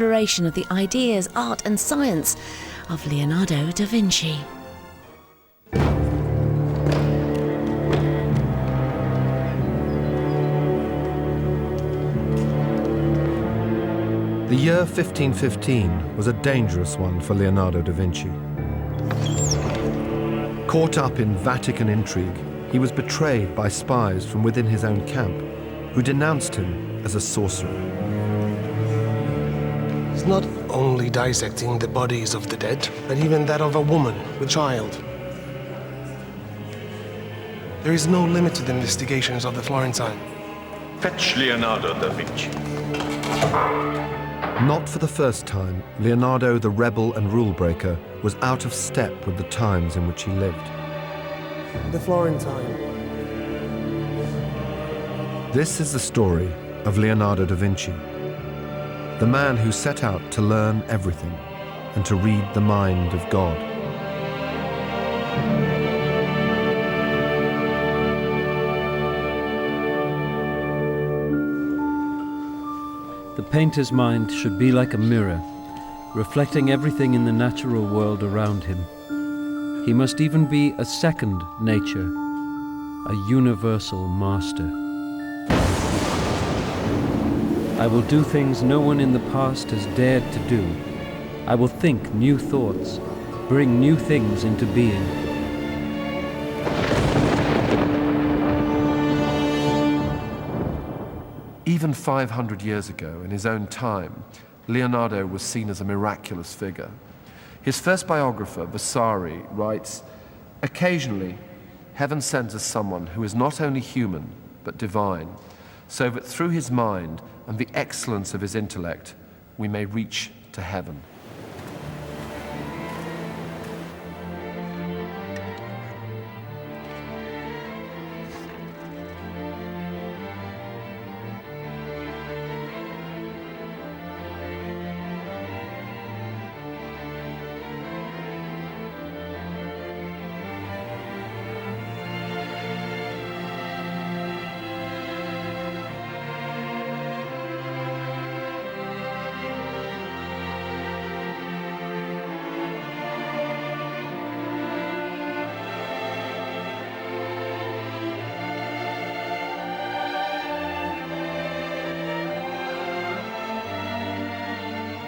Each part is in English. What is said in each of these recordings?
exploration of the ideas, art and science of Leonardo da Vinci. The year 1515 was a dangerous one for Leonardo da Vinci. Caught up in Vatican intrigue, he was betrayed by spies from within his own camp, who denounced him as a sorcerer. He's not only dissecting the bodies of the dead, but even that of a woman with child. There is no limit to the investigations of the Florentine. Fetch Leonardo da Vinci. Not for the first time, Leonardo the rebel and rule-breaker was out of step with the times in which he lived. The Florentine. This is the story of Leonardo da Vinci, the man who set out to learn everything and to read the mind of God. The painter's mind should be like a mirror, reflecting everything in the natural world around him. He must even be a second nature, a universal master. I will do things no one in the past has dared to do. I will think new thoughts, bring new things into being. Even 500 years ago, in his own time, Leonardo was seen as a miraculous figure. His first biographer, Vasari, writes, "Occasionally, heaven sends us someone who is not only human, but divine, so that through his mind and the excellence of his intellect, we may reach to heaven."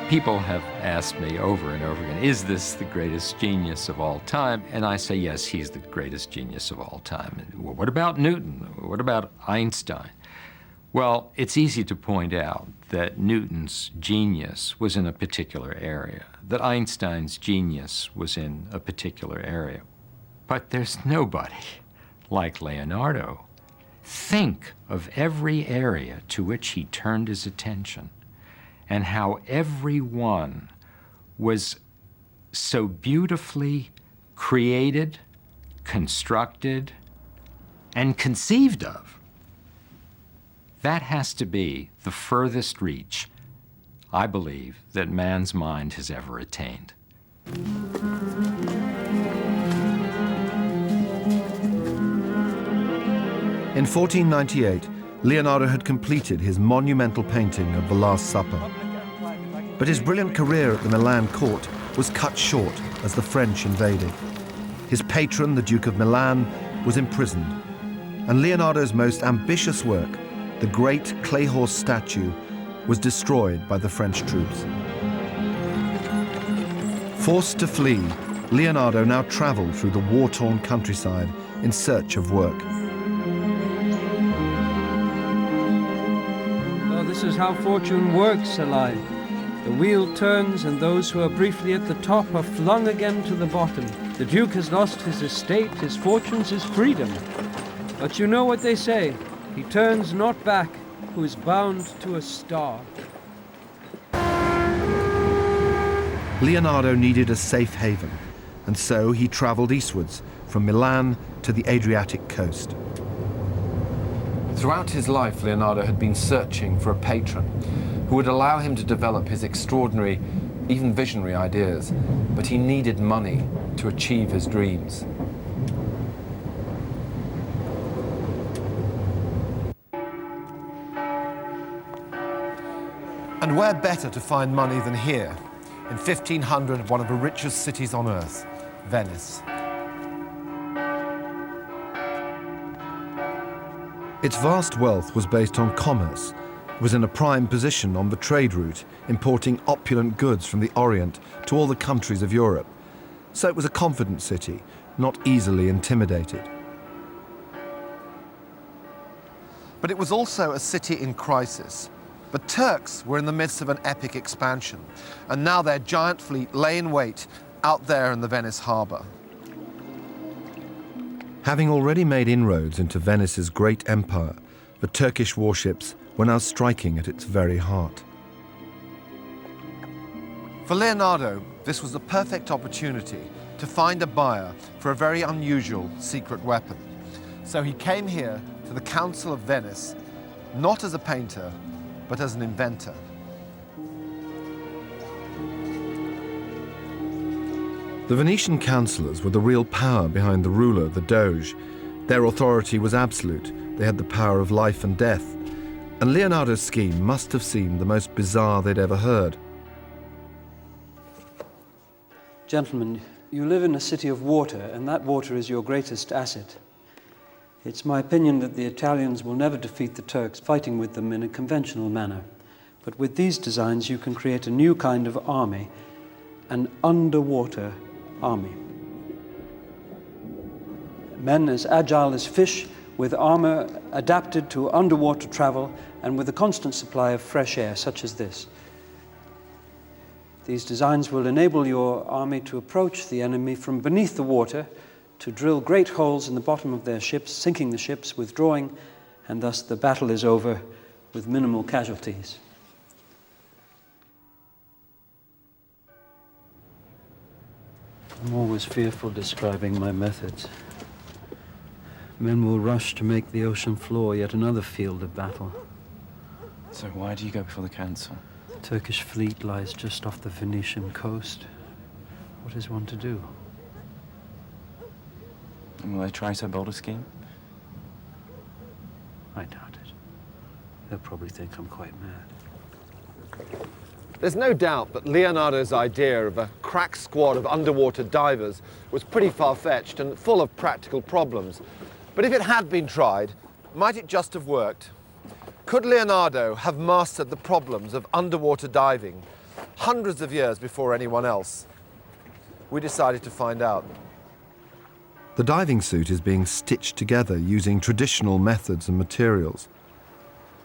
People have asked me over and over again, is this the greatest genius of all time? And I say, yes, he's the greatest genius of all time. Well, what about Newton? What about Einstein? Well, it's easy to point out that Newton's genius was in a particular area, that Einstein's genius was in a particular area. But there's nobody like Leonardo. Think of every area to which he turned his attention, and how every one was so beautifully created, constructed, and conceived of. That has to be the furthest reach, I believe, that man's mind has ever attained. In 1498, Leonardo had completed his monumental painting of the Last Supper. But his brilliant career at the Milan court was cut short as the French invaded. His patron, the Duke of Milan, was imprisoned, and Leonardo's most ambitious work, the great clay horse statue, was destroyed by the French troops. Forced to flee, Leonardo now traveled through the war-torn countryside in search of work. Oh, this is how fortune works, Eli. The wheel turns, and those who are briefly at the top are flung again to the bottom. The Duke has lost his estate, his fortunes, his freedom. But you know what they say, he turns not back, who is bound to a star. Leonardo needed a safe haven, and so he traveled eastwards from Milan to the Adriatic coast. Throughout his life, Leonardo had been searching for a patron who would allow him to develop his extraordinary, even visionary ideas, but he needed money to achieve his dreams. And where better to find money than here, in 1500, one of the richest cities on earth, Venice. Its vast wealth was based on commerce. It was in a prime position on the trade route, importing opulent goods from the Orient to all the countries of Europe. So it was a confident city, not easily intimidated. But it was also a city in crisis. The Turks were in the midst of an epic expansion, and now their giant fleet lay in wait out there in the Venice harbour. Having already made inroads into Venice's great empire, the Turkish warships were now striking at its very heart. For Leonardo, this was the perfect opportunity to find a buyer for a very unusual secret weapon. So he came here to the Council of Venice, not as a painter, but as an inventor. The Venetian councillors were the real power behind the ruler, the Doge. Their authority was absolute. They had the power of life and death. And Leonardo's scheme must have seemed the most bizarre they'd ever heard. Gentlemen, you live in a city of water, and that water is your greatest asset. It's my opinion that the Italians will never defeat the Turks fighting with them in a conventional manner. But with these designs, you can create a new kind of army, an underwater army. Men as agile as fish, with armor adapted to underwater travel and with a constant supply of fresh air, such as this. These designs will enable your army to approach the enemy from beneath the water, to drill great holes in the bottom of their ships, sinking the ships, withdrawing, and thus the battle is over with minimal casualties. I'm always fearful describing my methods. Men will rush to make the ocean floor yet another field of battle. So why do you go before the council? The Turkish fleet lies just off the Venetian coast. What is one to do? And will they try so bold a scheme? I doubt it. They'll probably think I'm quite mad. There's no doubt that Leonardo's idea of a crack squad of underwater divers was pretty far-fetched and full of practical problems. But if it had been tried, might it just have worked? Could Leonardo have mastered the problems of underwater diving hundreds of years before anyone else? We decided to find out. The diving suit is being stitched together using traditional methods and materials.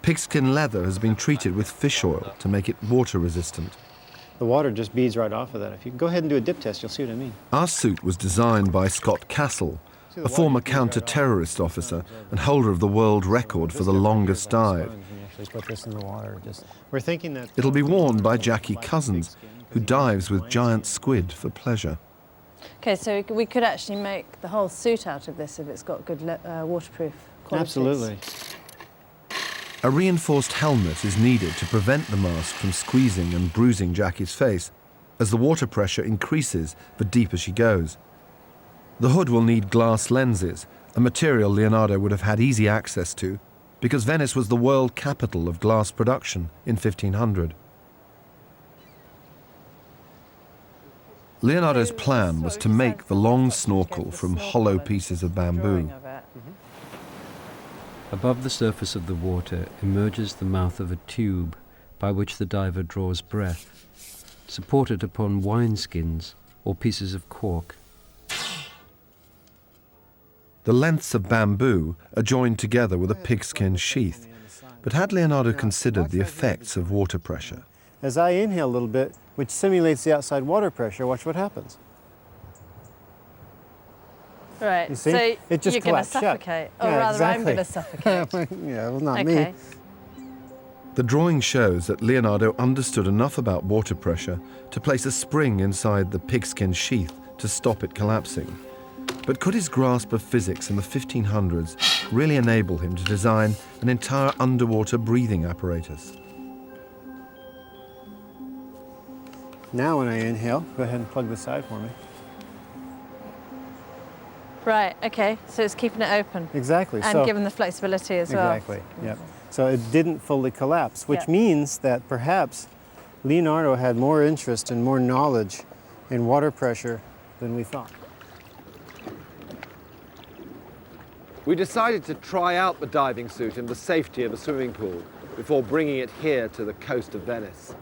Pigskin leather has been treated with fish oil to make it water resistant. The water just beads right off of that. If you go ahead and do a dip test, you'll see what I mean. Our suit was designed by Scott Castle, a former counter-terrorist officer and holder of the world record for the longest dive. We're thinking that It'll be worn by Jackie Cousins, who dives with giant squid for pleasure. Okay, so we could actually make the whole suit out of this if it's got good waterproof qualities. Absolutely. A reinforced helmet is needed to prevent the mask from squeezing and bruising Jackie's face, as the water pressure increases the deeper she goes. The hood will need glass lenses, a material Leonardo would have had easy access to, because Venice was the world capital of glass production in 1500. Leonardo's plan was to make the long snorkel from hollow pieces of bamboo. Above the surface of the water emerges the mouth of a tube by which the diver draws breath, supported upon wineskins or pieces of cork. The lengths of bamboo are joined together with a pigskin sheath. But had Leonardo considered the effects of water pressure? as I inhale a little bit, which simulates the outside water pressure, watch what happens. Right, You see? so It just you're going to collapsed shut. suffocate. Or Yeah, rather, I'm exactly. going to suffocate. Yeah, well, not Okay. me. The drawing shows that Leonardo understood enough about water pressure to place a spring inside the pigskin sheath to stop it collapsing. But could his grasp of physics in the 1500s really enable him to design an entire underwater breathing apparatus? Now when I inhale, go ahead and plug the side for me. Right, okay, so it's keeping it open. Exactly. And so, given the flexibility as well. exactly, yep. So it didn't fully collapse, which Yeah. means that perhaps Leonardo had more interest and more knowledge in water pressure than we thought. We decided to try out the diving suit in the safety of a swimming pool before bringing it here to the coast of Venice.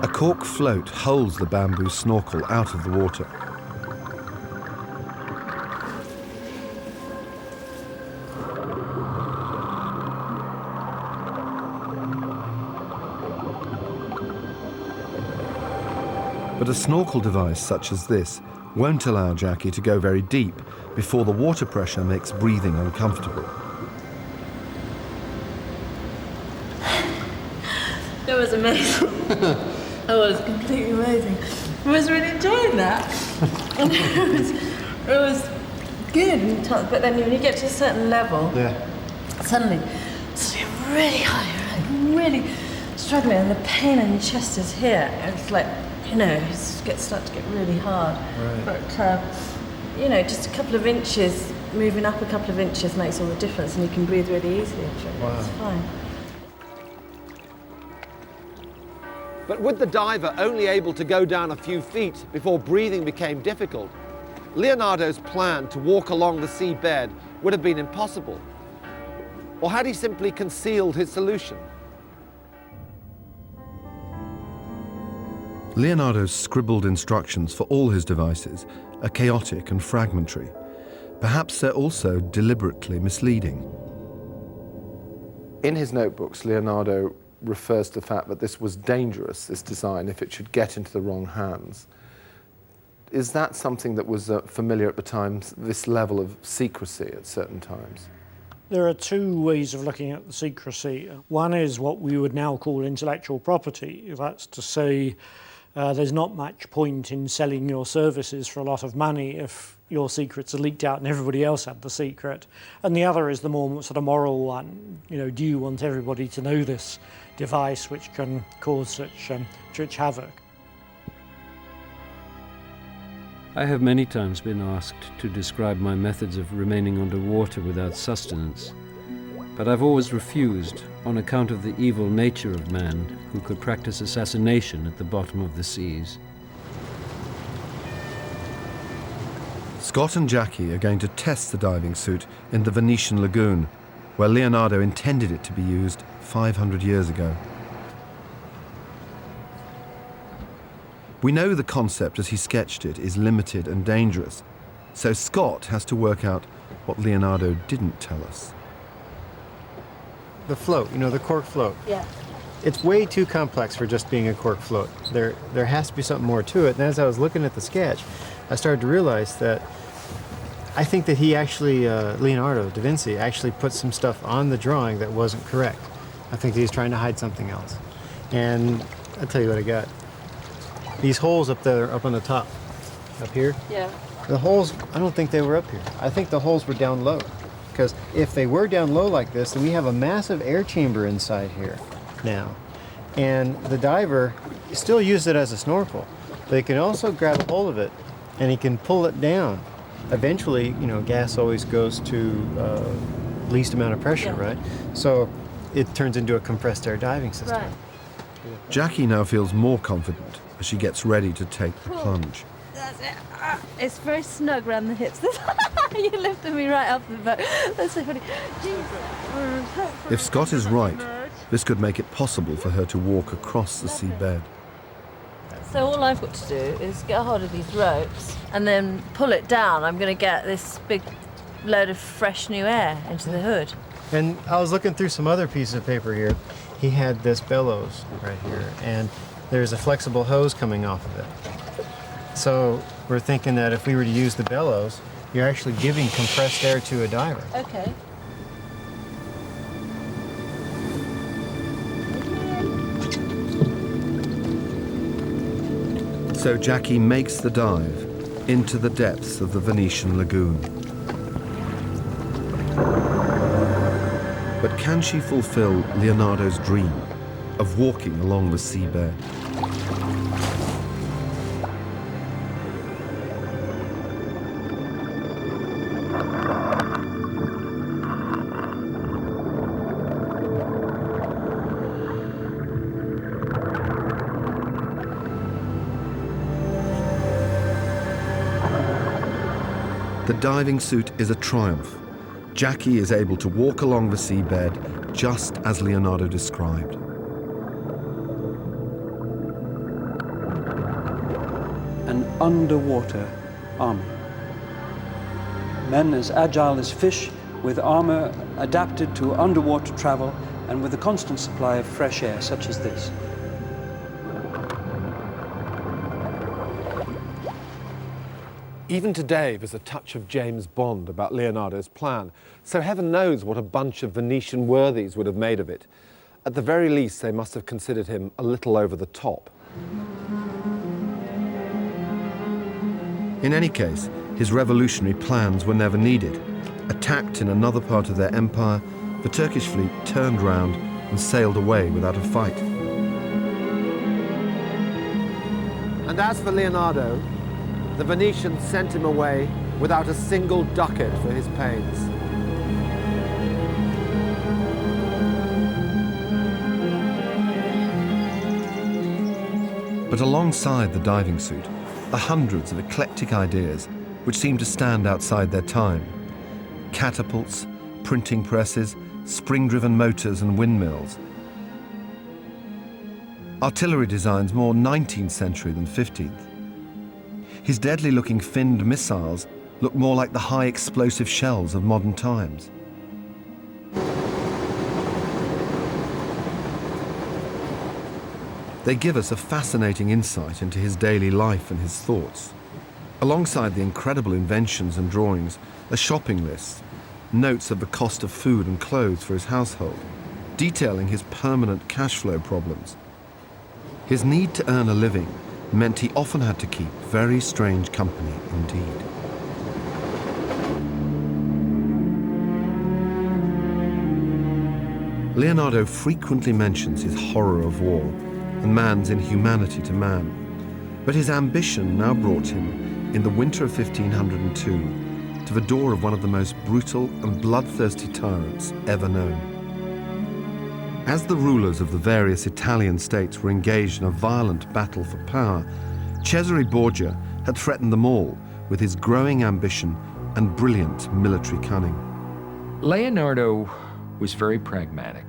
A cork float holds the bamboo snorkel out of the water. But a snorkel device such as this won't allow Jackie to go very deep before the water pressure makes breathing uncomfortable. It was amazing. It was completely amazing. I was really enjoying that. And it was good, and but then when you get to a certain level, suddenly you're really high, like really struggling, and the pain in your chest is here. It's like, you know, it starts to get really hard. Right. But you know, just a couple of inches, moving up a couple of inches makes all the difference, and you can breathe really easily. Wow. It's fine. But with the diver only able to go down a few feet before breathing became difficult, Leonardo's plan to walk along the seabed would have been impossible. Or had he simply concealed his solution? Leonardo's scribbled instructions for all his devices are chaotic and fragmentary. Perhaps they're also deliberately misleading. In his notebooks, Leonardo refers to the fact that this was dangerous, this design, if it should get into the wrong hands. Is that something that was familiar at the time, this level of secrecy at certain times? There are two ways of looking at the secrecy. One is what we would now call intellectual property. That's to say, there's not much point in selling your services for a lot of money if your secrets are leaked out and everybody else had the secret. And the other is the more sort of moral one. You know, do you want everybody to know this device which can cause such havoc? I have many times been asked to describe my methods of remaining underwater without sustenance, but I've always refused on account of the evil nature of man who could practice assassination at the bottom of the seas. Scott and Jackie are going to test the diving suit in the Venetian lagoon, where Leonardo intended it to be used 500 years ago. We know the concept as he sketched it is limited and dangerous, so Scott has to work out what Leonardo didn't tell us. The float, you know, the cork float. Yeah. It's way too complex for just being a cork float. There has to be something more to it. And as I was looking at the sketch, I started to realize that I think that he actually, Leonardo da Vinci, actually put some stuff on the drawing that wasn't correct. I think he's trying to hide something else. And I'll tell you what I got. These holes up there, up on the top, up here. Yeah. The holes, I don't think they were up here. I think the holes were down low. Because if they were down low like this, then we have a massive air chamber inside here now. And the diver still used it as a snorkel, but he can also grab a hold of it and he can pull it down. Eventually, you know, gas always goes to least amount of pressure, right? So it turns into a compressed air diving system. Right. Jackie now feels more confident as she gets ready to take the plunge. That's it. It's very snug around the hips. You lifted me right up the boat. That's so funny. If Scott is right, this could make it possible for her to walk across the seabed. So all I've got to do is get a hold of these ropes and then pull it down. I'm going to get this big load of fresh new air into the hood. And I was looking through some other pieces of paper here. He had this bellows right here, and there's a flexible hose coming off of it. So we're thinking that if we were to use the bellows, you're actually giving compressed air to a diver. Okay. So Jackie makes the dive into the depths of the Venetian lagoon. But can she fulfill Leonardo's dream of walking along the seabed? The diving suit is a triumph. Jackie is able to walk along the seabed just as Leonardo described. An underwater army. Men as agile as fish, with armor adapted to underwater travel and with a constant supply of fresh air, such as this. Even today, there's a touch of James Bond about Leonardo's plan, so heaven knows what a bunch of Venetian worthies would have made of it. At the very least, they must have considered him a little over the top. In any case, his revolutionary plans were never needed. Attacked in another part of their empire, the Turkish fleet turned round and sailed away without a fight. And as for Leonardo, the Venetians sent him away without a single ducat for his pains. But alongside the diving suit are hundreds of eclectic ideas which seem to stand outside their time. Catapults, printing presses, spring-driven motors and windmills. Artillery designs more 19th century than 15th. His deadly-looking finned missiles look more like the high explosive shells of modern times. They give us a fascinating insight into his daily life and his thoughts. Alongside the incredible inventions and drawings are shopping lists, notes of the cost of food and clothes for his household, detailing his permanent cash flow problems. His need to earn a living meant he often had to keep very strange company indeed. Leonardo frequently mentions his horror of war and man's inhumanity to man, but his ambition now brought him, in the winter of 1502, to the door of one of the most brutal and bloodthirsty tyrants ever known. As the rulers of the various Italian states were engaged in a violent battle for power, Cesare Borgia had threatened them all with his growing ambition and brilliant military cunning. Leonardo was very pragmatic.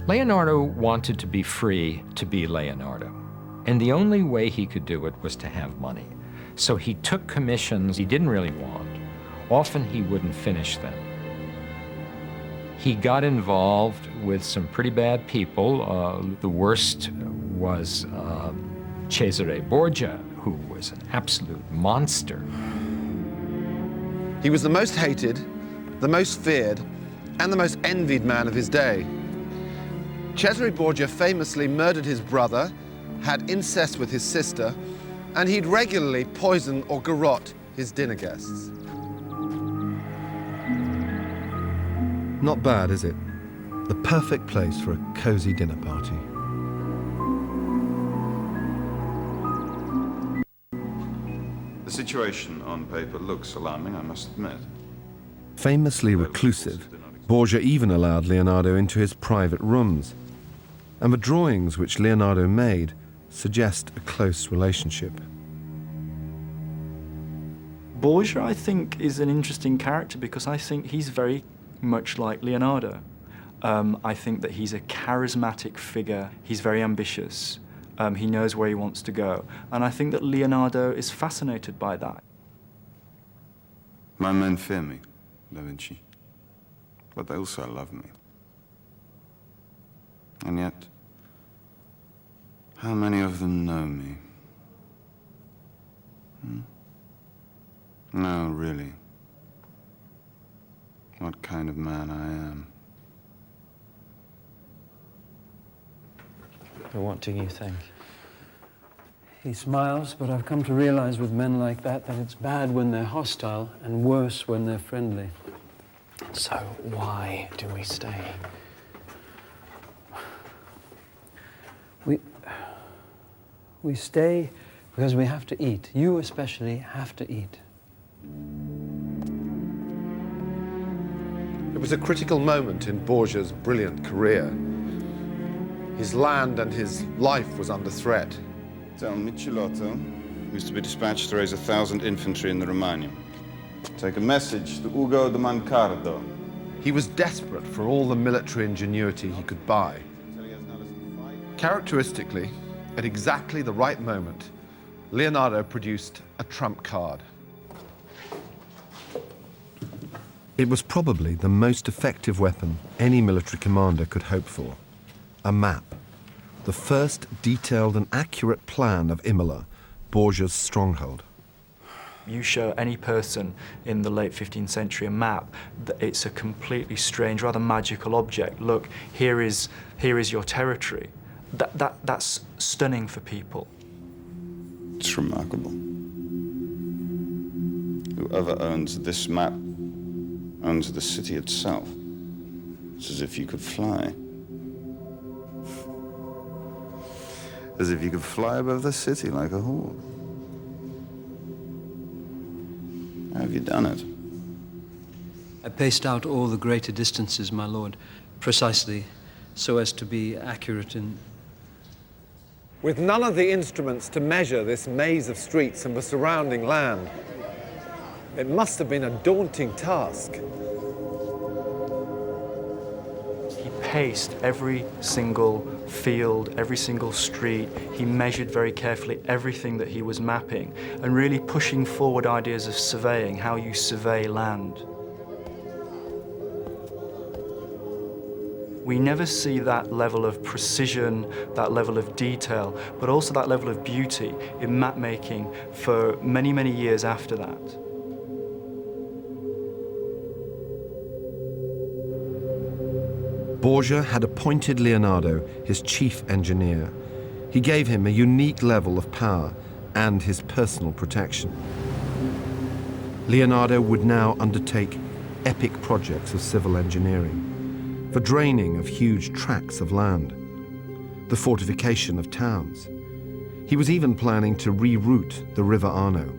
Leonardo wanted to be free to be Leonardo, and the only way he could do it was to have money. So he took commissions he didn't really want. Often he wouldn't finish them. He got involved with some pretty bad people. The worst was Cesare Borgia, who was an absolute monster. He was the most hated, the most feared, and the most envied man of his day. Cesare Borgia famously murdered his brother, had incest with his sister, and he'd regularly poison or garrote his dinner guests. Not bad, is it? The perfect place for a cozy dinner party. The situation on paper looks alarming, I must admit. Famously reclusive, Borgia even allowed Leonardo into his private rooms. And the drawings which Leonardo made suggest a close relationship. Borgia, I think, is an interesting character because I think he's very much like Leonardo. I think that he's a charismatic figure. He's very ambitious. He knows where he wants to go. And I think that Leonardo is fascinated by that. My men fear me, Da Vinci, but they also love me. And yet, how many of them know me? No, really. What kind of man I am. What do you think? He smiles, but I've come to realize with men like that it's bad when they're hostile and worse when they're friendly. So why do we stay? We stay because we have to eat. You especially have to eat. It was a critical moment in Borgia's brilliant career. His land and his life was under threat. Tell Michelotto, who's to be dispatched to raise 1,000 infantry in the Romagna. Take a message to Ugo de Mancardo. He was desperate for all the military ingenuity he could buy. Characteristically, at exactly the right moment, Leonardo produced a trump card. It was probably the most effective weapon any military commander could hope for. A map. The first detailed and accurate plan of Imola, Borgia's stronghold. You show any person in the late 15th century a map, it's a completely strange, rather magical object. Look, here is your territory. That's stunning for people. It's remarkable. Whoever owns this map owns the city itself. It's as if you could fly. As if you could fly above the city like a hawk. How have you done it? I paced out all the greater distances, my lord, precisely so as to be accurate in... With none of the instruments to measure this maze of streets and the surrounding land, it must have been a daunting task. He paced every single field, every single street. He measured very carefully everything that he was mapping and really pushing forward ideas of surveying, how you survey land. We never see that level of precision, that level of detail, but also that level of beauty in map making for many, many years after that. Borgia had appointed Leonardo his chief engineer. He gave him a unique level of power and his personal protection. Leonardo would now undertake epic projects of civil engineering, the draining of huge tracts of land, the fortification of towns. He was even planning to reroute the River Arno.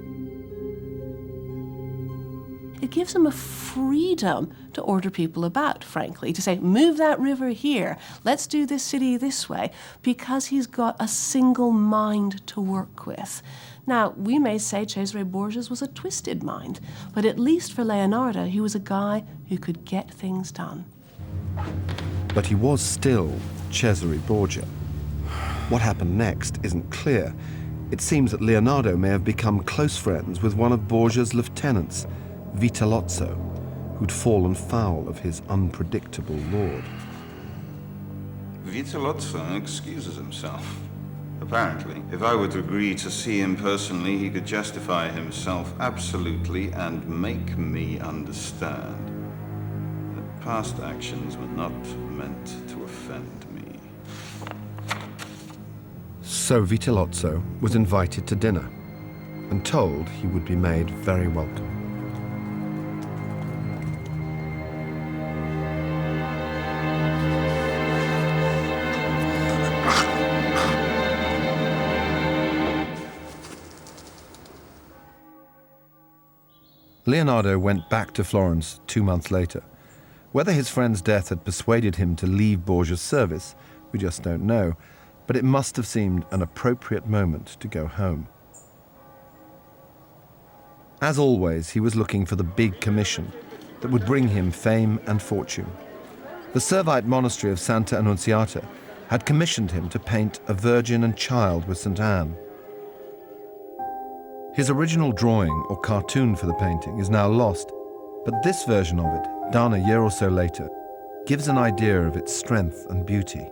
It gives him a freedom to order people about, frankly, to say, move that river here, let's do this city this way, because he's got a single mind to work with. Now, we may say Cesare Borgia's was a twisted mind, but at least for Leonardo, he was a guy who could get things done. But he was still Cesare Borgia. What happened next isn't clear. It seems that Leonardo may have become close friends with one of Borgia's lieutenants, Vitellozzo, who'd fallen foul of his unpredictable lord. Vitellozzo excuses himself. Apparently, if I were to agree to see him personally, he could justify himself absolutely and make me understand that past actions were not meant to offend me. So Vitellozzo was invited to dinner and told he would be made very welcome. Leonardo went back to Florence 2 months later. Whether his friend's death had persuaded him to leave Borgia's service, we just don't know, but it must have seemed an appropriate moment to go home. As always, he was looking for the big commission that would bring him fame and fortune. The Servite monastery of Santa Annunziata had commissioned him to paint a Virgin and Child with St. Anne. His original drawing or cartoon for the painting is now lost, but this version of it, done a year or so later, gives an idea of its strength and beauty.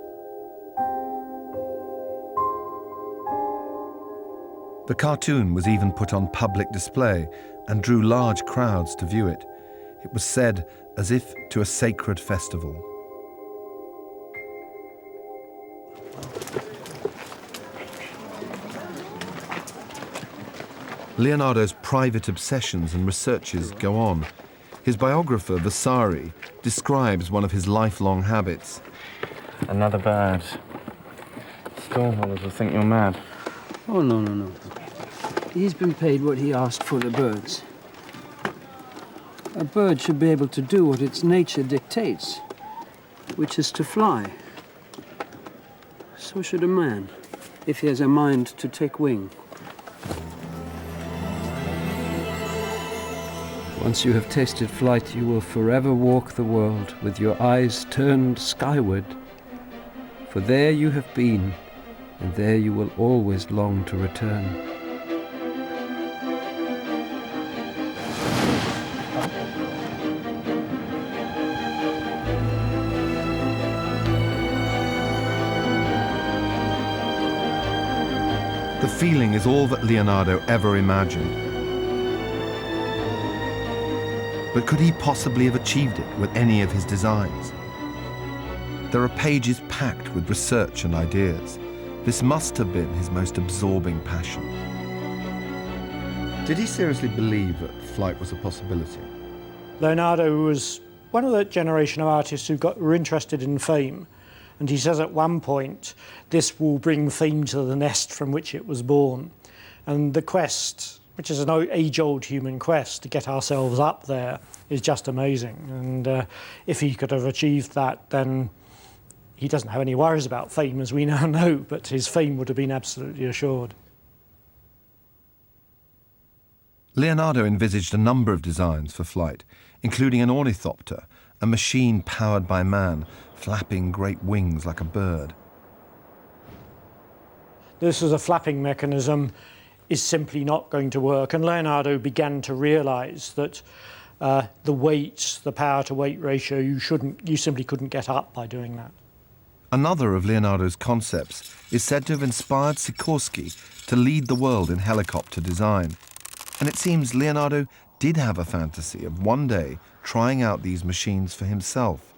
The cartoon was even put on public display and drew large crowds to view it. It was said as if to a sacred festival. Leonardo's private obsessions and researches go on. His biographer, Vasari, describes one of his lifelong habits. Another bird. Stallholders will think you're mad. Oh, no. He's been paid what he asked for the birds. A bird should be able to do what its nature dictates, which is to fly. So should a man, if he has a mind to take wing. Once you have tasted flight, you will forever walk the world with your eyes turned skyward. For there you have been, and there you will always long to return. The feeling is all that Leonardo ever imagined. But could he possibly have achieved it with any of his designs? There are pages packed with research and ideas. This must have been his most absorbing passion. Did he seriously believe that flight was a possibility? Leonardo was one of that generation of artists were interested in fame. And he says at one point, this will bring fame to the nest from which it was born. And the quest, which is an age-old human quest to get ourselves up there, is just amazing. And if he could have achieved that, then he doesn't have any worries about fame, as we now know, but his fame would have been absolutely assured. Leonardo envisaged a number of designs for flight, including an ornithopter, a machine powered by man, flapping great wings like a bird. This as a flapping mechanism is simply not going to work, and Leonardo began to realise that the power-to-weight ratio, you simply couldn't get up by doing that. Another of Leonardo's concepts is said to have inspired Sikorsky to lead the world in helicopter design. And it seems Leonardo did have a fantasy of one day trying out these machines for himself.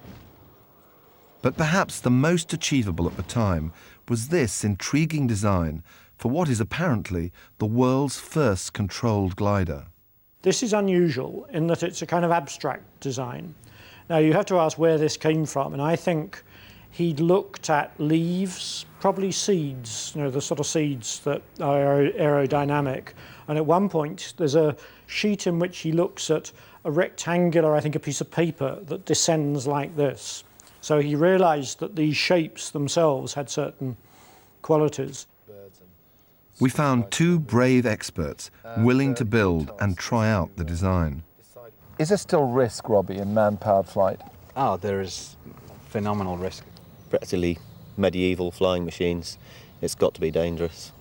But perhaps the most achievable at the time was this intriguing design for what is apparently the world's first controlled glider. This is unusual in that it's a kind of abstract design. Now you have to ask where this came from, and I think he'd looked at leaves, probably seeds, the sort of seeds that are aerodynamic. And at one point there's a sheet in which he looks at a rectangular, I think a piece of paper that descends like this. So he realised that these shapes themselves had certain qualities. We found two brave experts willing to build and try out the design. Is there still risk, Robbie, in man-powered flight? Oh, there is phenomenal risk. Practically medieval flying machines. It's got to be dangerous.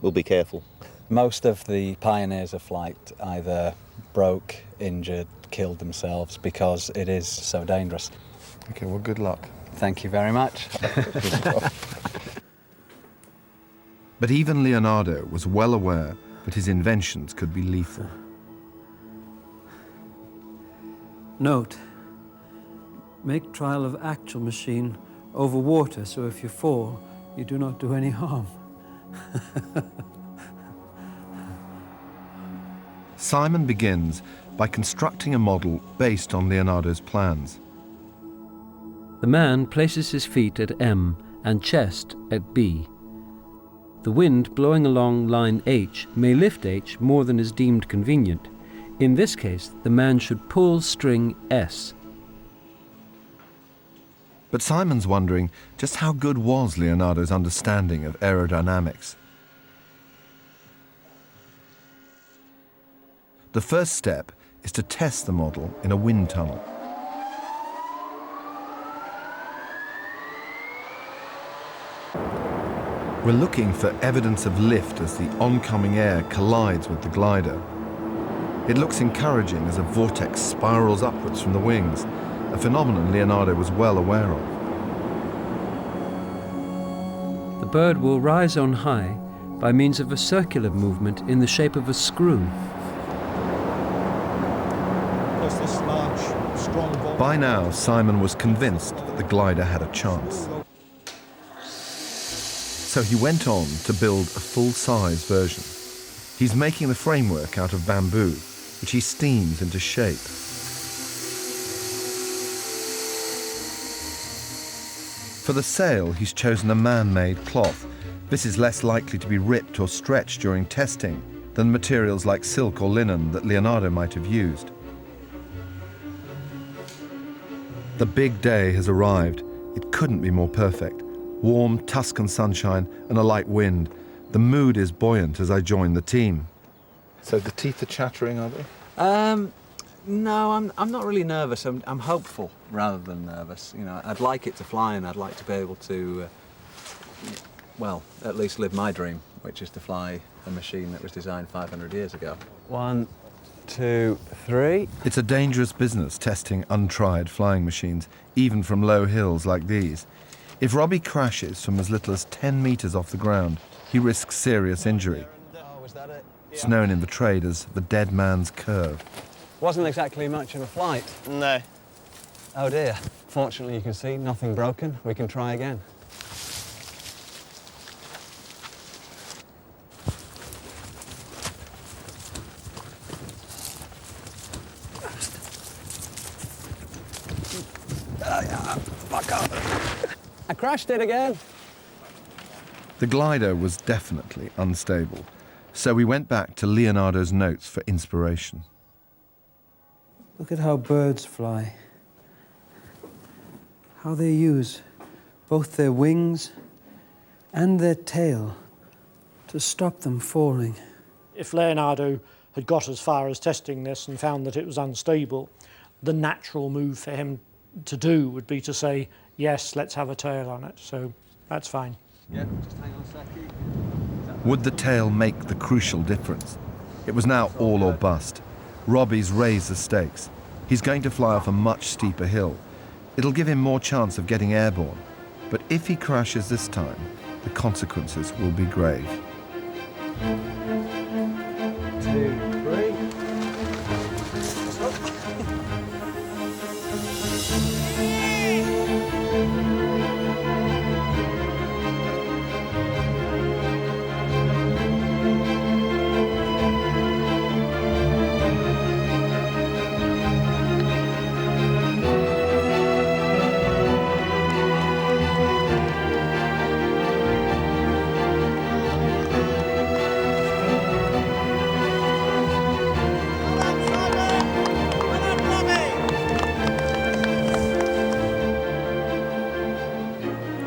We'll be careful. Most of the pioneers of flight either broke, injured, killed themselves because it is so dangerous. Okay, well, good luck. Thank you very much. But even Leonardo was well aware that his inventions could be lethal. Note, make trial of actual machine over water, so if you fall, you do not do any harm. Simon begins by constructing a model based on Leonardo's plans. The man places his feet at M and chest at B. The wind blowing along line H may lift H more than is deemed convenient. In this case, the man should pull string S. But Simon's wondering just how good was Leonardo's understanding of aerodynamics. The first step is to test the model in a wind tunnel. We're looking for evidence of lift as the oncoming air collides with the glider. It looks encouraging as a vortex spirals upwards from the wings, a phenomenon Leonardo was well aware of. The bird will rise on high by means of a circular movement in the shape of a screw. By now, Simon was convinced that the glider had a chance. So he went on to build a full-size version. He's making the framework out of bamboo, which he steams into shape. For the sail, he's chosen a man-made cloth. This is less likely to be ripped or stretched during testing than materials like silk or linen that Leonardo might have used. The big day has arrived. It couldn't be more perfect. Warm Tuscan sunshine and a light wind. The mood is buoyant as I join the team. So the teeth are chattering, are they? No, I'm not really nervous. I'm hopeful rather than nervous. You know, I'd like it to fly, and I'd like to be able to, well, at least live my dream, which is to fly a machine that was designed 500 years ago. 1, 2, 3. It's a dangerous business testing untried flying machines, even from low hills like these. If Robbie crashes from as little as 10 meters off the ground, he risks serious injury. It's known in the trade as the dead man's curve. Wasn't exactly much of a flight. No. Oh dear. Fortunately, you can see nothing broken. We can try again. Fuck off. I crashed it again. The glider was definitely unstable, so we went back to Leonardo's notes for inspiration. Look at how birds fly. How they use both their wings and their tail to stop them falling. If Leonardo had got as far as testing this and found that it was unstable, the natural move for him to do would be to say, yes, let's have a tail on it. So that's fine. Yeah, just hang on a second. Would the tail make the crucial difference? It was now all or bust. Robbie's raised the stakes. He's going to fly off a much steeper hill. It'll give him more chance of getting airborne. But if he crashes this time, the consequences will be grave. 2, 3.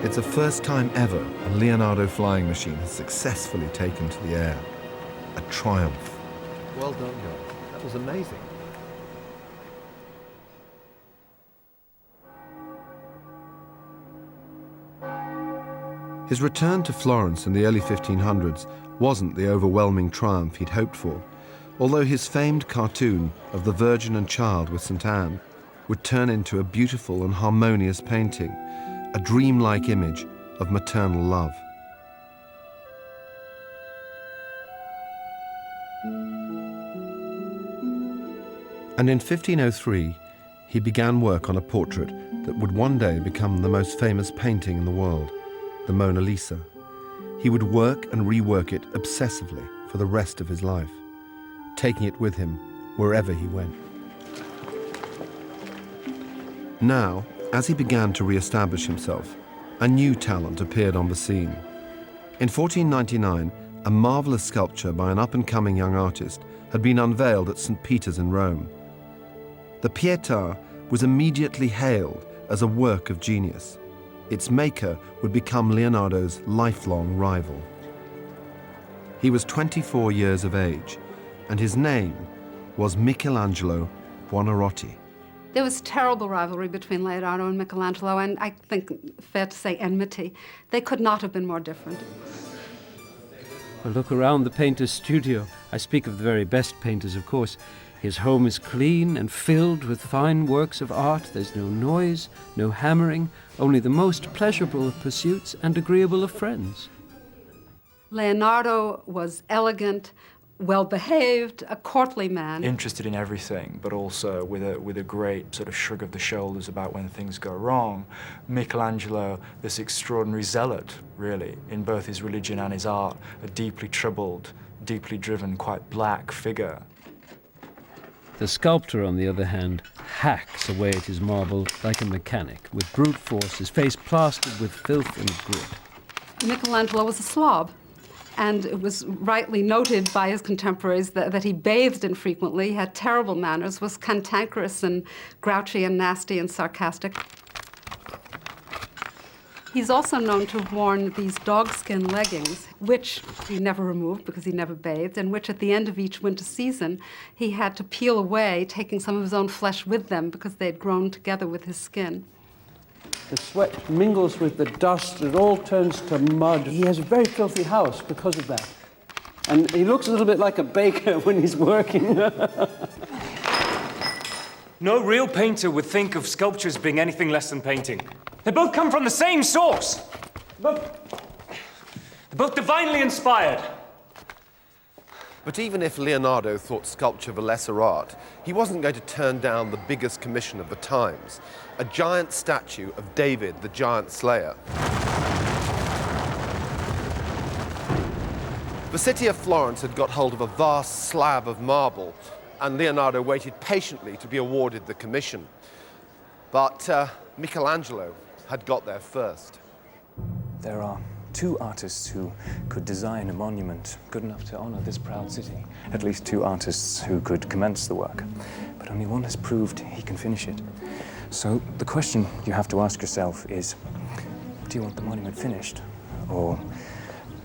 It's the first time ever a Leonardo flying machine has successfully taken to the air. A triumph. Well done, guys. That was amazing. His return to Florence in the early 1500s wasn't the overwhelming triumph he'd hoped for, although his famed cartoon of the Virgin and Child with St. Anne would turn into a beautiful and harmonious painting, a dreamlike image of maternal love. And in 1503, he began work on a portrait that would one day become the most famous painting in the world, the Mona Lisa. He would work and rework it obsessively for the rest of his life, taking it with him wherever he went. Now, as he began to re-establish himself, a new talent appeared on the scene. In 1499, a marvelous sculpture by an up-and-coming young artist had been unveiled at St. Peter's in Rome. The Pietà was immediately hailed as a work of genius. Its maker would become Leonardo's lifelong rival. He was 24 years of age, and his name was Michelangelo Buonarroti. There was terrible rivalry between Leonardo and Michelangelo, and I think fair to say enmity. They could not have been more different. Well, look around the painter's studio. I speak of the very best painters, of course. His home is clean and filled with fine works of art. There's no noise, no hammering, only the most pleasurable of pursuits and agreeable of friends. Leonardo was elegant, well-behaved, a courtly man. Interested in everything, but also with a great sort of shrug of the shoulders about when things go wrong. Michelangelo, this extraordinary zealot, really, in both his religion and his art, a deeply troubled, deeply driven, quite black figure. The sculptor, on the other hand, hacks away at his marble like a mechanic, with brute force, his face plastered with filth and grit. Michelangelo was a slob, and it was rightly noted by his contemporaries that he bathed infrequently, had terrible manners, was cantankerous and grouchy and nasty and sarcastic. He's also known to have worn these dogskin leggings, which he never removed because he never bathed, and which at the end of each winter season he had to peel away, taking some of his own flesh with them because they'd grown together with his skin. The sweat mingles with the dust, it all turns to mud. He has a very filthy house because of that. And he looks a little bit like a baker when he's working. No real painter would think of sculptures being anything less than painting. They both come from the same source. They're both divinely inspired. But even if Leonardo thought sculpture a lesser art, he wasn't going to turn down the biggest commission of the times, a giant statue of David, the giant slayer. The city of Florence had got hold of a vast slab of marble, and Leonardo waited patiently to be awarded the commission. But Michelangelo had got there first. There are two artists who could design a monument good enough to honor this proud city. At least two artists who could commence the work. But only one has proved he can finish it. So the question you have to ask yourself is, do you want the monument finished? Or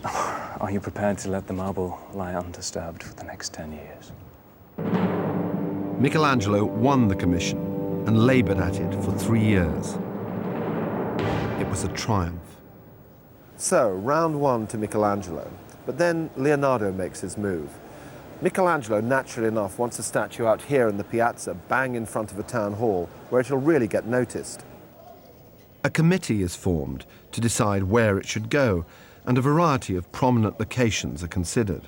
are you prepared to let the marble lie undisturbed for the next 10 years? Michelangelo won the commission and labored at it for 3 years. It was a triumph. So, round one to Michelangelo, but then Leonardo makes his move. Michelangelo, naturally enough, wants a statue out here in the piazza, bang in front of the town hall, where it'll really get noticed. A committee is formed to decide where it should go, and a variety of prominent locations are considered.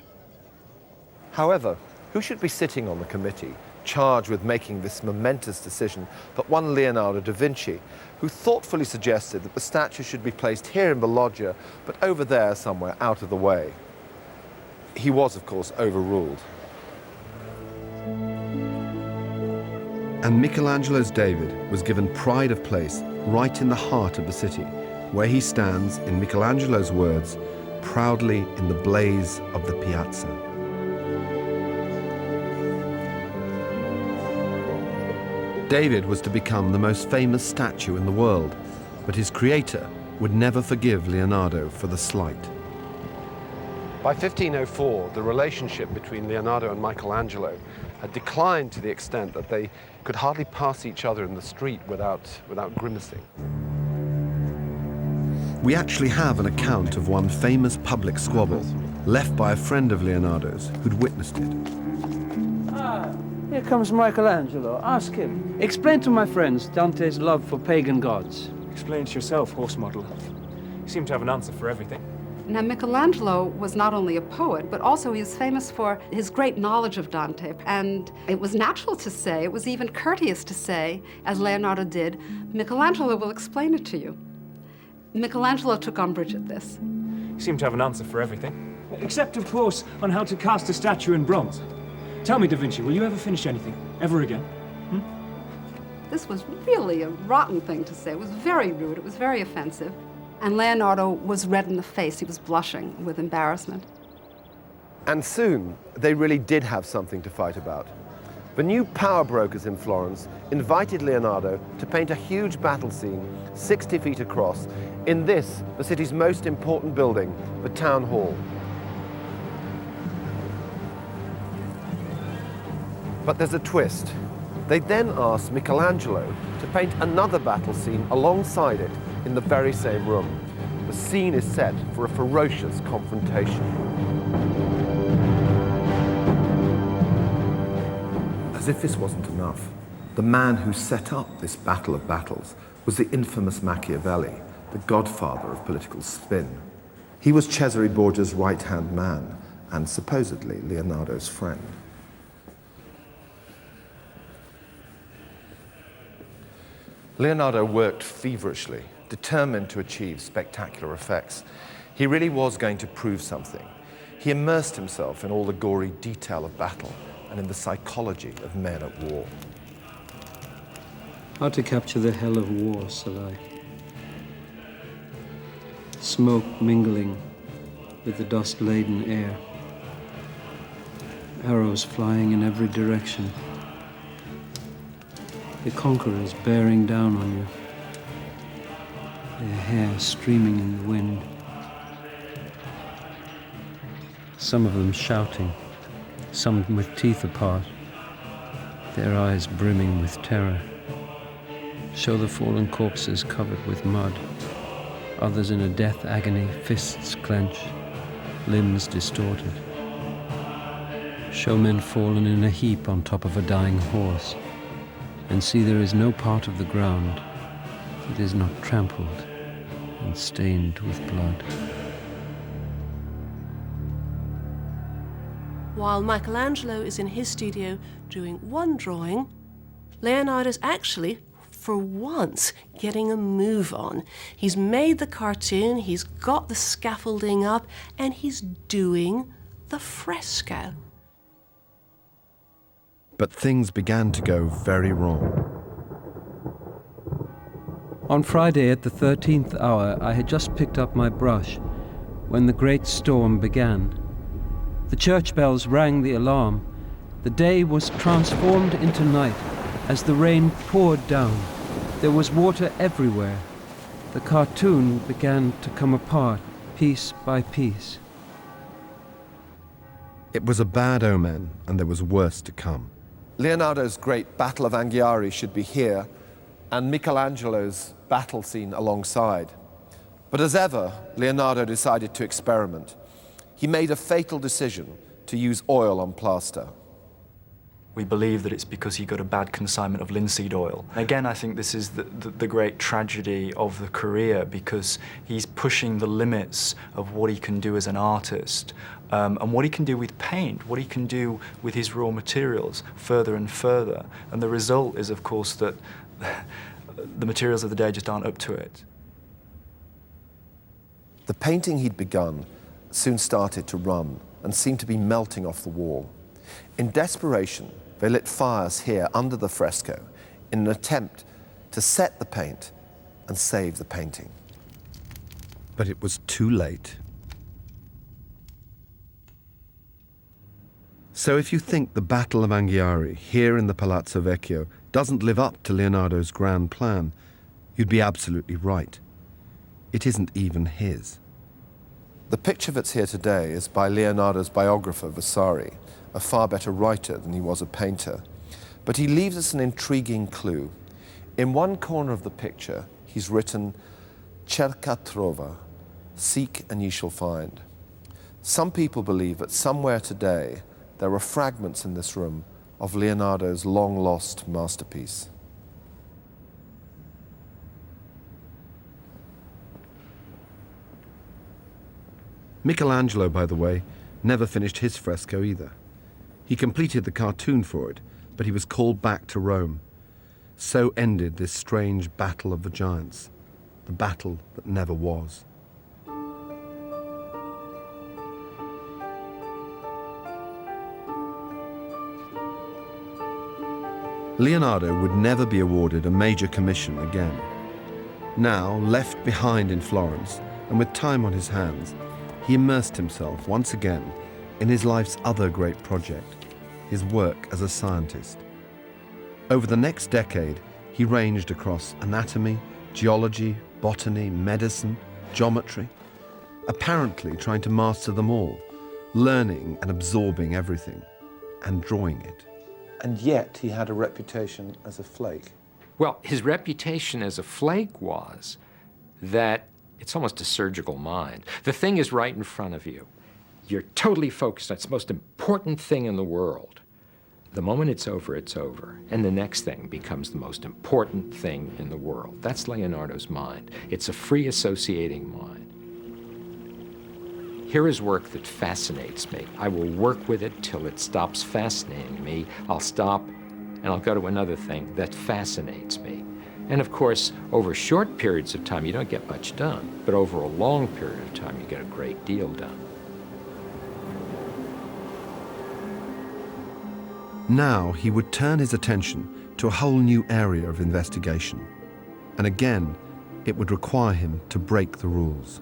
However, who should be sitting on the committee, charged with making this momentous decision, but one Leonardo da Vinci, who thoughtfully suggested that the statue should be placed here in the loggia, but over there somewhere out of the way. He was, of course, overruled. And Michelangelo's David was given pride of place right in the heart of the city, where he stands, in Michelangelo's words, proudly in the blaze of the piazza. David was to become the most famous statue in the world, but his creator would never forgive Leonardo for the slight. By 1504, the relationship between Leonardo and Michelangelo had declined to the extent that they could hardly pass each other in the street without grimacing. We actually have an account of one famous public squabble left by a friend of Leonardo's who'd witnessed it. Here comes Michelangelo. Ask him. Explain to my friends Dante's love for pagan gods. Explain it yourself, horse model. You seem to have an answer for everything. Now, Michelangelo was not only a poet, but also he was famous for his great knowledge of Dante. And it was natural to say, it was even courteous to say, as Leonardo did, Michelangelo will explain it to you. Michelangelo took umbrage at this. You seem to have an answer for everything. Except, of course, on how to cast a statue in bronze. Tell me, Da Vinci, will you ever finish anything? Ever again? This was really a rotten thing to say. It was very rude. It was very offensive. And Leonardo was red in the face. He was blushing with embarrassment. And soon, they really did have something to fight about. The new power brokers in Florence invited Leonardo to paint a huge battle scene, 60 feet across, in this, the city's most important building, the town hall. But there's a twist. They then asked Michelangelo to paint another battle scene alongside it in the very same room. The scene is set for a ferocious confrontation. As if this wasn't enough, the man who set up this battle of battles was the infamous Machiavelli, the godfather of political spin. He was Cesare Borgia's right-hand man and supposedly Leonardo's friend. Leonardo worked feverishly, determined to achieve spectacular effects. He really was going to prove something. He immersed himself in all the gory detail of battle and in the psychology of men at war. How to capture the hell of war, Salai. Smoke mingling with the dust-laden air. Arrows flying in every direction. The conquerors bearing down on you. their hair streaming in the wind. Some of them shouting, some with teeth apart, their eyes brimming with terror. Show the fallen corpses covered with mud, others in a death agony, fists clenched, limbs distorted. Show men fallen in a heap on top of a dying horse, and see there is no part of the ground that is not trampled and stained with blood. While Michelangelo is in his studio doing one drawing, Leonardo's actually, for once, getting a move on. He's made the cartoon, he's got the scaffolding up, and he's doing the fresco. But things began to go very wrong. On Friday at the 13th hour, I had just picked up my brush when the great storm began. The church bells rang the alarm. The day was transformed into night as the rain poured down. There was water everywhere. The cartoon began to come apart, piece by piece. It was a bad omen, and there was worse to come. Leonardo's great Battle of Anghiari should be here, and Michelangelo's battle scene alongside. But as ever, Leonardo decided to experiment. He made a fatal decision to use oil on plaster. We believe that it's because he got a bad consignment of linseed oil. Again, I think this is the great tragedy of the career, because he's pushing the limits of what he can do as an artist, and what he can do with paint, what he can do with his raw materials further and further. And the result is, of course, that the materials of the day just aren't up to it. The painting he'd begun soon started to run and seemed to be melting off the wall. In desperation, they lit fires here under the fresco in an attempt to set the paint and save the painting. But it was too late. So if you think the Battle of Anghiari here in the Palazzo Vecchio doesn't live up to Leonardo's grand plan, you'd be absolutely right. It isn't even his. The picture that's here today is by Leonardo's biographer, Vasari, a far better writer than he was a painter. But he leaves us an intriguing clue. In one corner of the picture, he's written, "Cerca trova," seek and ye shall find. Some people believe that somewhere today, there are fragments in this room of Leonardo's long-lost masterpiece. Michelangelo, by the way, never finished his fresco either. He completed the cartoon for it, but he was called back to Rome. So ended this strange battle of the giants, the battle that never was. Leonardo would never be awarded a major commission again. Now, left behind in Florence, and with time on his hands, he immersed himself once again in his life's other great project, his work as a scientist. Over the next decade, he ranged across anatomy, geology, botany, medicine, geometry, apparently trying to master them all, learning and absorbing everything, and drawing it. And yet he had a reputation as a flake. Well, his reputation as a flake was that it's almost a surgical mind. The thing is right in front of you. You're totally focused on it. It's the most important thing in the world. The moment it's over, and the next thing becomes the most important thing in the world. That's Leonardo's mind. It's a free associating mind. Here is work that fascinates me. I will work with it till it stops fascinating me. I'll stop and I'll go to another thing that fascinates me. And of course, over short periods of time, you don't get much done. But over a long period of time, you get a great deal done. Now he would turn his attention to a whole new area of investigation. And again, it would require him to break the rules.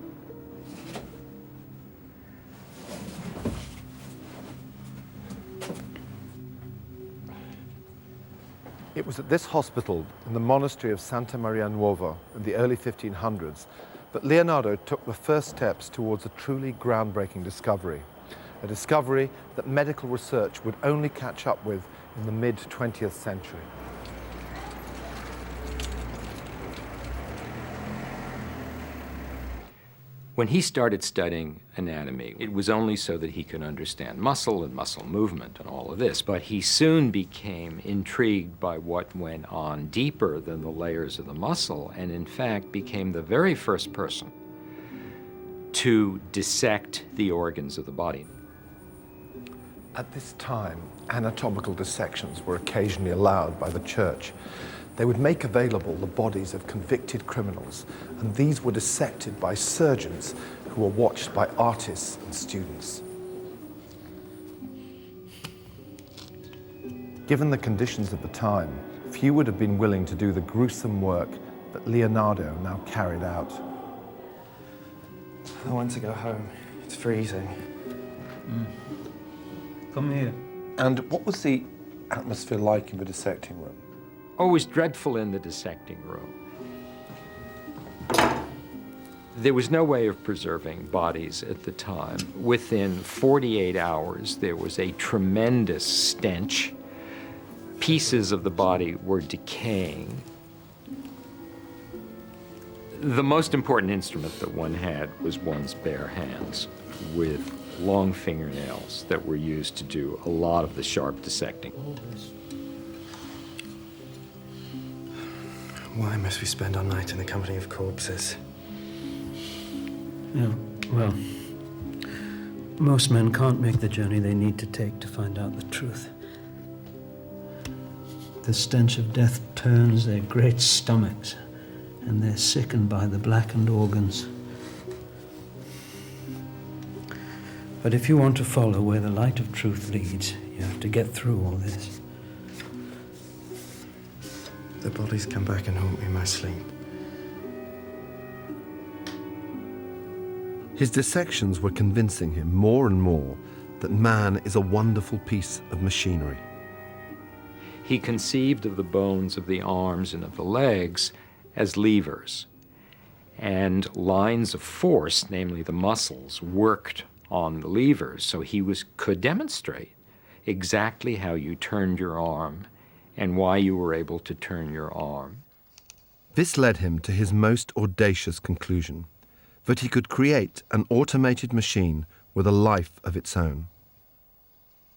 It It was at this hospital in the monastery of Santa Maria Nuova in the early 1500s that Leonardo took the first steps towards a truly groundbreaking discovery, a discovery that medical research would only catch up with in the mid-20th century. When he started studying anatomy, it was only so that he could understand muscle and muscle movement and all of this, but he soon became intrigued by what went on deeper than the layers of the muscle, and in fact became the very first person to dissect the organs of the body. At this time, anatomical dissections were occasionally allowed by the church. They would make available the bodies of convicted criminals, and these were dissected by surgeons who were watched by artists and students. Given the conditions of the time, few would have been willing to do the gruesome work that Leonardo now carried out. I want to go home. It's freezing. Come here. And what was the atmosphere like in the dissecting room? Oh, it was dreadful in the dissecting room. There was no way of preserving bodies at the time. Within 48 hours, there was a tremendous stench. Pieces of the body were decaying. The most important instrument that one had was one's bare hands, with long fingernails that were used to do a lot of the sharp dissecting. Why must we spend our night in the company of corpses? Yeah, well, most men can't make the journey they need to take to find out the truth. The stench of death turns their great stomachs, and they're sickened by the blackened organs. But if you want to follow where the light of truth leads, you have to get through all this. The bodies come back and haunt me in my sleep. His dissections were convincing him more and more that man is a wonderful piece of machinery. He conceived of the bones of the arms and of the legs as levers, and lines of force, namely the muscles, worked on the levers, so he could demonstrate exactly how you turned your arm and why you were able to turn your arm. This led him to his most audacious conclusion, that he could create an automated machine with a life of its own.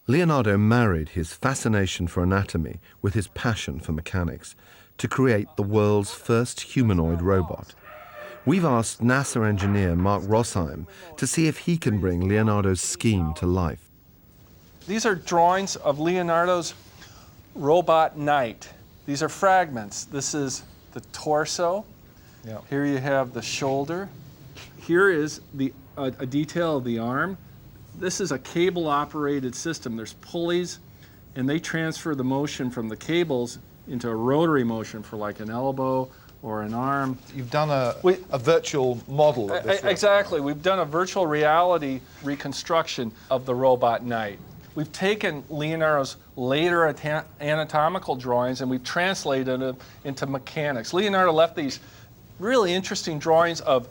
Leonardo married his fascination for anatomy with his passion for mechanics to create the world's first humanoid robot. We've asked NASA engineer Mark Rossheim to see if he can bring Leonardo's scheme to life. These are drawings of Leonardo's robot knight. These are fragments. This is the torso. Yeah. Here you have the shoulder. Here is a detail of the arm. This is a cable-operated system. There's pulleys, and they transfer the motion from the cables into a rotary motion for like an elbow or an arm. You've done a virtual model of this. Exactly. We've done a virtual reality reconstruction of the robot knight. We've taken Leonardo's later anatomical drawings and we've translated them into mechanics. Leonardo left these really interesting drawings of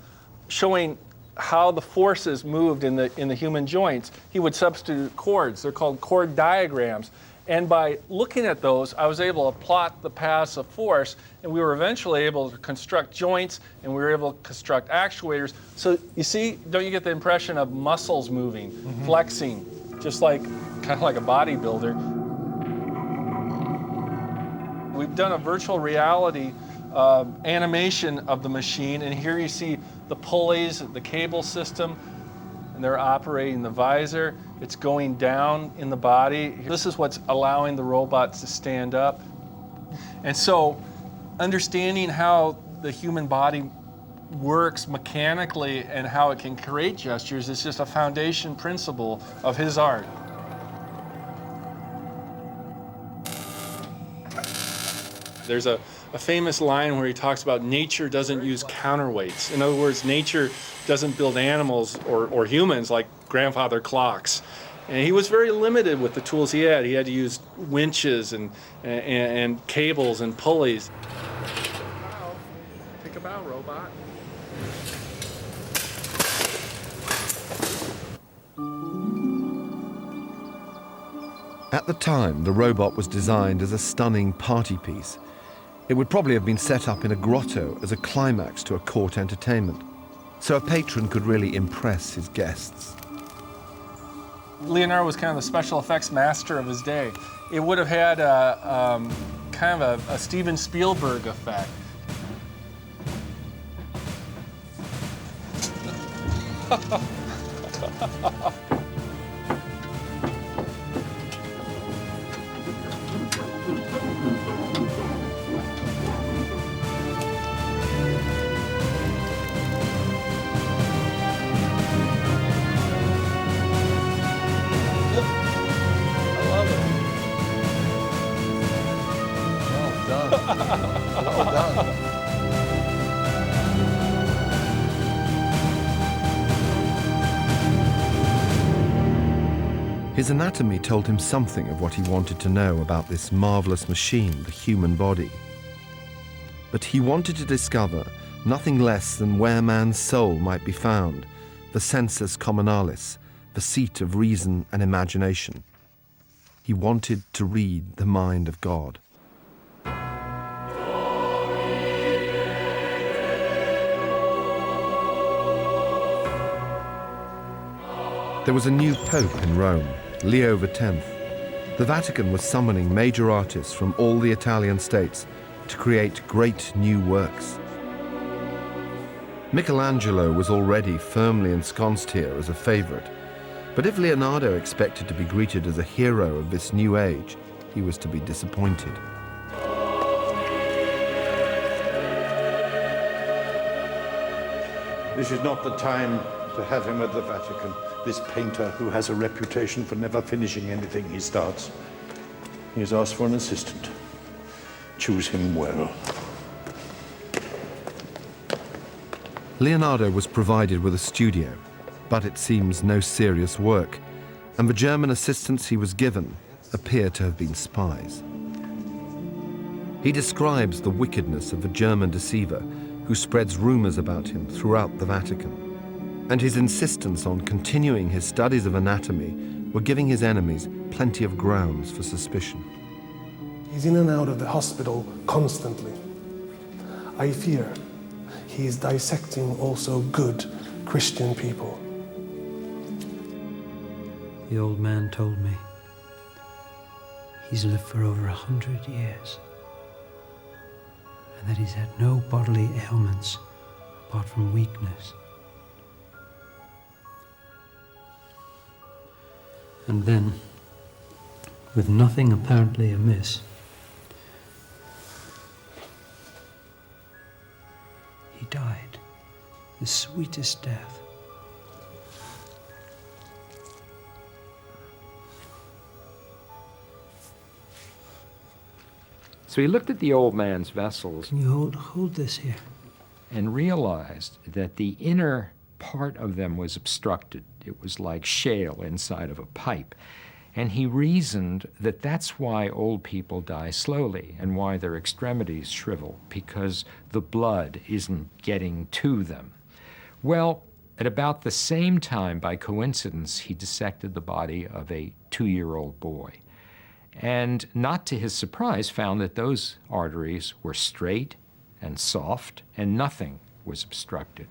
showing how the forces moved in the human joints. He would substitute chords. They're called chord diagrams. And by looking at those, I was able to plot the paths of force, and we were eventually able to construct joints, and we were able to construct actuators. So you see, don't you get the impression of muscles moving, flexing, just like, kind of like a bodybuilder. We've done a virtual reality animation of the machine, and here you see the pulleys, the cable system, and they're operating the visor. It's going down in the body. This is what's allowing the robots to stand up. And so understanding how the human body works mechanically and how it can create gestures is just a foundation principle of his art. There's a famous line where he talks about nature doesn't use counterweights. In other words, nature doesn't build animals or humans like grandfather clocks. And he was very limited with the tools he had. He had to use winches and cables and pulleys. Take a bow, robot. At the time, the robot was designed as a stunning party piece. It would probably have been set up in a grotto as a climax to a court entertainment, so a patron could really impress his guests. Leonardo was kind of the special effects master of his day. It would have had a kind of a Steven Spielberg effect. Well done. His anatomy told him something of what he wanted to know about this marvelous machine, the human body. But he wanted to discover nothing less than where man's soul might be found, the sensus communalis, the seat of reason and imagination. He wanted to read the mind of God. There was a new pope in Rome, Leo X. The Vatican was summoning major artists from all the Italian states to create great new works. Michelangelo was already firmly ensconced here as a favorite, but if Leonardo expected to be greeted as a hero of this new age, he was to be disappointed. This is not the time to have him at the Vatican, this painter who has a reputation for never finishing anything he starts. He has asked for an assistant. Choose him well. Leonardo was provided with a studio, but it seems no serious work, and the German assistants he was given appear to have been spies. He describes the wickedness of the German deceiver who spreads rumors about him throughout the Vatican, and his insistence on continuing his studies of anatomy were giving his enemies plenty of grounds for suspicion. He's in and out of the hospital constantly. I fear he is dissecting also good Christian people. The old man told me he's lived for over 100 years and that he's had no bodily ailments apart from weakness. And then, with nothing apparently amiss, he died the sweetest death. So he looked at the old man's vessels. Can you hold this here? And realized that the inner part of them was obstructed. It was like shale inside of a pipe. And he reasoned that that's why old people die slowly and why their extremities shrivel, because the blood isn't getting to them. Well, at about the same time, by coincidence, he dissected the body of a 2-year-old boy. And not to his surprise, found that those arteries were straight and soft and nothing was obstructed.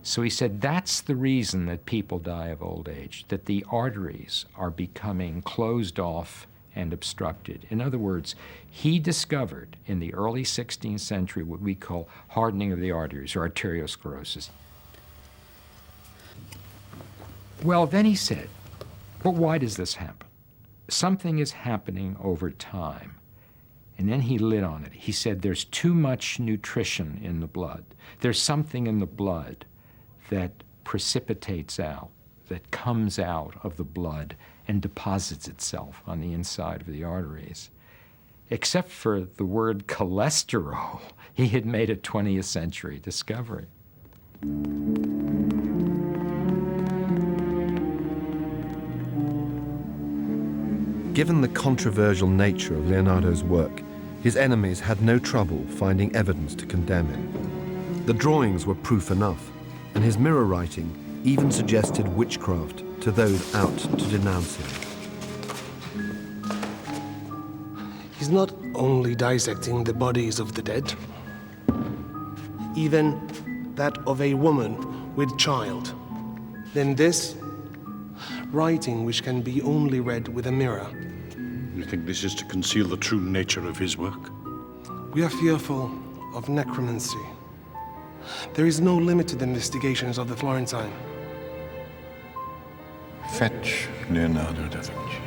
So he said that's the reason that people die of old age, that the arteries are becoming closed off and obstructed. In other words, he discovered in the early 16th century what we call hardening of the arteries, or arteriosclerosis. Well, then he said, but why does this happen? Something is happening over time. And then he lit on it. He said there's too much nutrition in the blood. There's something in the blood that precipitates out, that comes out of the blood and deposits itself on the inside of the arteries. Except for the word cholesterol, he had made a 20th century discovery. Given the controversial nature of Leonardo's work, his enemies had no trouble finding evidence to condemn him. The drawings were proof enough, and his mirror writing even suggested witchcraft to those out to denounce him. He's not only dissecting the bodies of the dead, even that of a woman with child. Then this, writing which can be only read with a mirror. You think this is to conceal the true nature of his work? We are fearful of necromancy. There is no limit to the investigations of the Florentine. Fetch Leonardo da Vinci.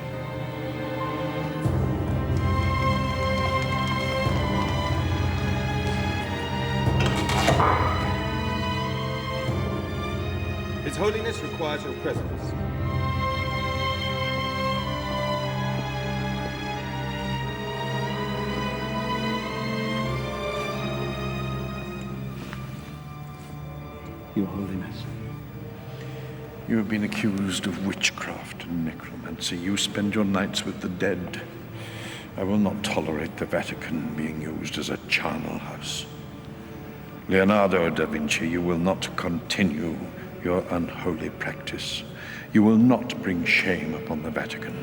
His Holiness requires your presence. Your Holiness. You have been accused of witchcraft and necromancy. You spend your nights with the dead. I will not tolerate the Vatican being used as a charnel house. Leonardo da Vinci, you will not continue your unholy practice. You will not bring shame upon the Vatican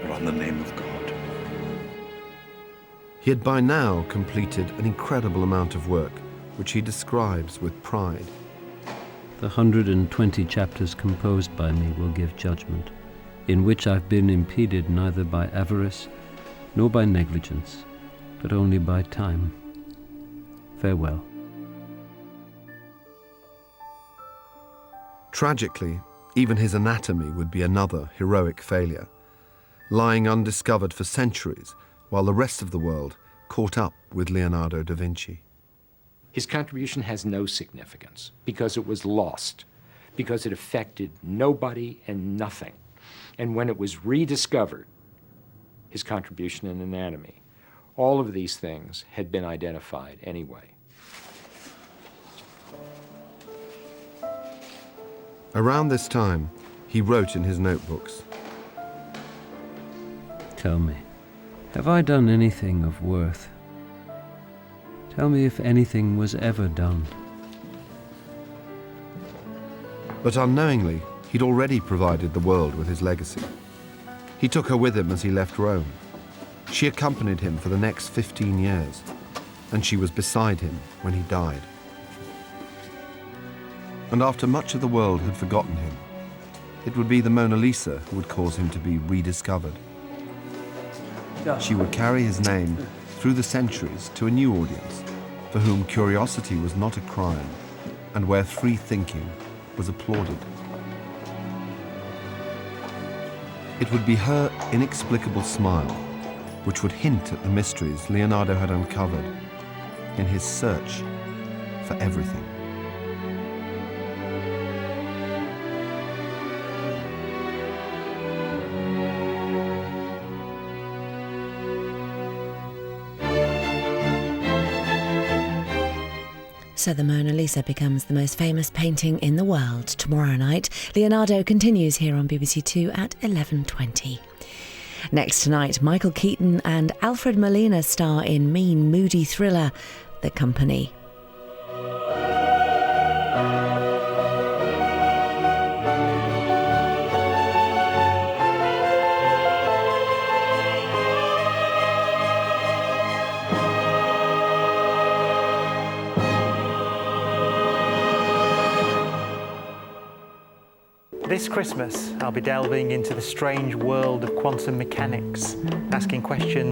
or on the name of God. He had by now completed an incredible amount of work, which he describes with pride. The 120 chapters composed by me will give judgment, in which I've been impeded neither by avarice nor by negligence, but only by time. Farewell. Tragically, even his anatomy would be another heroic failure, lying undiscovered for centuries while the rest of the world caught up with Leonardo da Vinci. His contribution has no significance because it was lost, because it affected nobody and nothing. And when it was rediscovered, his contribution in anatomy, all of these things had been identified anyway. Around this time, he wrote in his notebooks, Tell me, have I done anything of worth? Tell me if anything was ever done. But unknowingly, he'd already provided the world with his legacy. He took her with him as he left Rome. She accompanied him for the next 15 years, and she was beside him when he died. And after much of the world had forgotten him, it would be the Mona Lisa who would cause him to be rediscovered. She would carry his name through the centuries to a new audience, for whom curiosity was not a crime, and where free thinking was applauded. It would be her inexplicable smile which would hint at the mysteries Leonardo had uncovered in his search for everything. So the Mona Lisa becomes the most famous painting in the world. Tomorrow night, Leonardo continues here on BBC Two at 11:20. Next tonight, Michael Keaton and Alfred Molina star in mean, moody thriller, The Company. This Christmas, I'll be delving into the strange world of quantum mechanics, asking questions